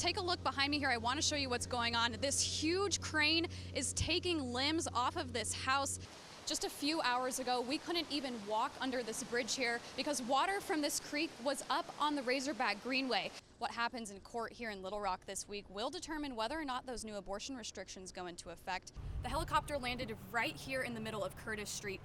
Take a look behind me here. I want to show you what's going on. This huge crane is taking limbs off of this house. Just a few hours ago, we couldn't even walk under this bridge here because water from this creek was up on the Razorback Greenway. What happens in court here in Little Rock this week will determine whether or not those new abortion restrictions go into effect. The helicopter landed right here in the middle of Curtis Street.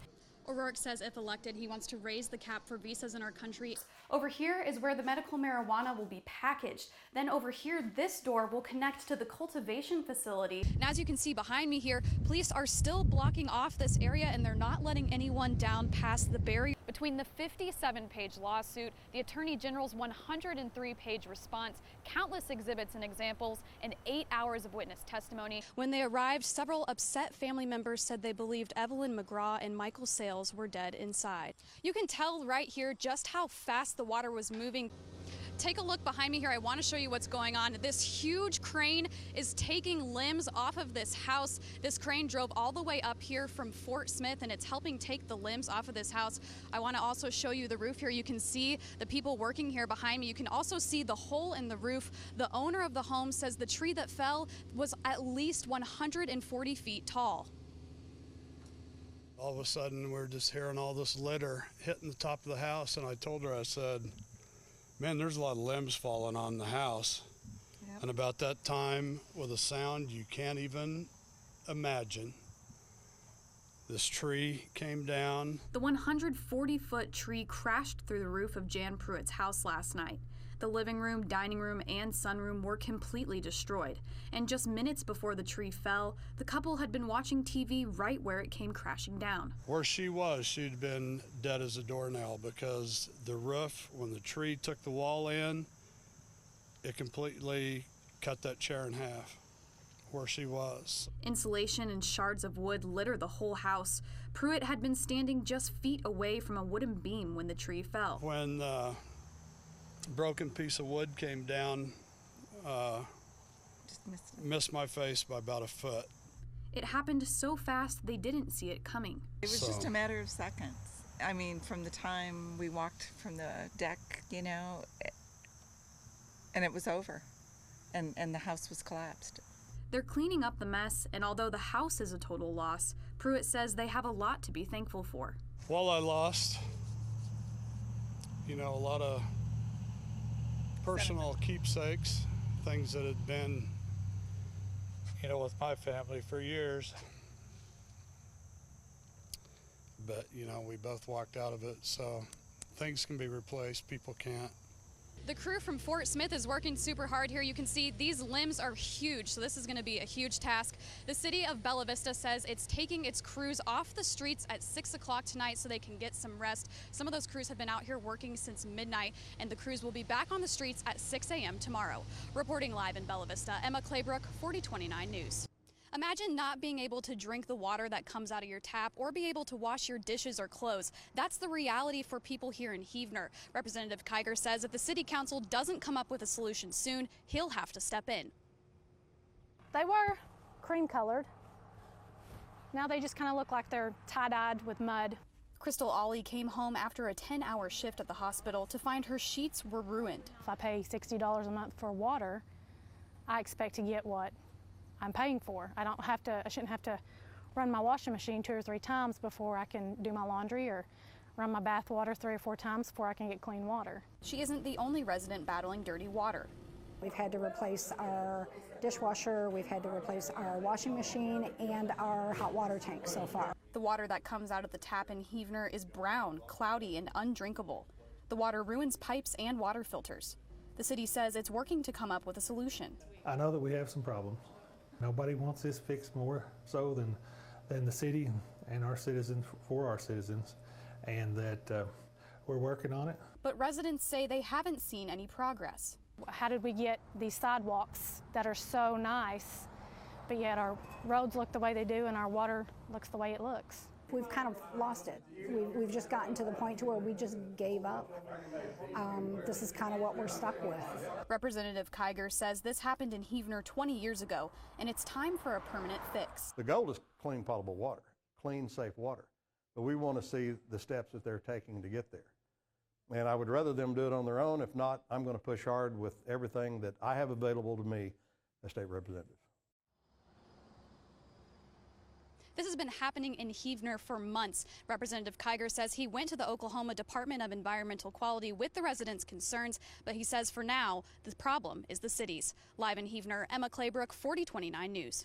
O'Rourke says if elected, he wants to raise the cap for visas in our country. Over here is where the medical marijuana will be packaged. Then over here, this door will connect to the cultivation facility. And as you can see behind me here, police are still blocking off this area and they're not letting anyone down past the barrier. Between the 57-page lawsuit, the Attorney General's 103-page response, countless exhibits and examples, and 8 hours of witness testimony. When they arrived, several upset family members said they believed Evelyn McGraw and Michael Sales were dead inside. You can tell right here just how fast the water was moving. Take a look behind me here. I want to show you what's going on. This huge crane is taking limbs off of this house. This crane drove all the way up here from Fort Smith and it's helping take the limbs off of this house. I want to also show you the roof here. You can see the people working here behind me. You can also see the hole in the roof. The owner of the home says the tree that fell was at least 140 feet tall. All of a sudden, we're just hearing all this litter hitting the top of the house, and I told her, I said, man, there's a lot of limbs falling on the house. Yep. And about that time, with a sound you can't even imagine, this tree came down. The 140-foot tree crashed through the roof of Jan Pruitt's house last night. The living room, dining room, and sunroom were completely destroyed. And just minutes before the tree fell, the couple had been watching TV right where it came crashing down. Where she was, she'd been dead as a doornail because the roof, when the tree took the wall in, it completely cut that chair in half where she was. Insulation and shards of wood litter the whole house. Pruitt had been standing just feet away from a wooden beam when the tree fell. When broken piece of wood came down, just missed my face by about a foot. It happened so fast they didn't see it coming. It was just a matter of seconds. I mean, from the time we walked from the deck, you know, and it was over, and the house was collapsed. They're cleaning up the mess, and although the house is a total loss, Pruitt says they have a lot to be thankful for. Well, I lost, a lot of personal keepsakes, things that had been, with my family for years. But, we both walked out of it, so things can be replaced, people can't. The crew from Fort Smith is working super hard here. You can see these limbs are huge, so this is going to be a huge task. The city of Bella Vista says it's taking its crews off the streets at 6 o'clock tonight so they can get some rest. Some of those crews have been out here working since midnight, and the crews will be back on the streets at 6 a.m. tomorrow. Reporting live in Bella Vista, Emma Claybrook, 4029 News. Imagine not being able to drink the water that comes out of your tap or be able to wash your dishes or clothes. That's the reality for people here in Heavener. Representative Kiger says if the city council doesn't come up with a solution soon, he'll have to step in. They were cream colored. Now they just kind of look like they're tie-dyed with mud. Crystal Ollie came home after a 10-hour shift at the hospital to find her sheets were ruined. If I pay $60 a month for water, I expect to get what I'm paying for. I shouldn't have to run my washing machine 2 or 3 times before I can do my laundry, or run my bath water 3 or 4 times before I can get clean water. She isn't the only resident battling dirty water. We've had to replace our dishwasher, we've had to replace our washing machine, and our hot water tank so far. The water that comes out of the tap in Heavener is brown, cloudy, and undrinkable. The water ruins pipes and water filters. The city says it's working to come up with a solution. I know that we have some problems. Nobody wants this fixed more so than the city and our citizens, for our citizens, and that we're working on it. But residents say they haven't seen any progress. How did we get these sidewalks that are so nice, but yet our roads look the way they do and our water looks the way it looks? We've kind of lost it. We've just gotten to the point to where we just gave up. This is kind of what we're stuck with. Representative Kiger says this happened in Heavener 20 years ago, and it's time for a permanent fix. The goal is clean, potable water, clean, safe water. But we want to see the steps that they're taking to get there. And I would rather them do it on their own. If not, I'm going to push hard with everything that I have available to me as state representative. This has been happening in Heavener for months. Representative Kiger says he went to the Oklahoma Department of Environmental Quality with the residents' concerns, but he says for now, the problem is the city's. Live in Heavener, Emma Claybrook, 4029 News.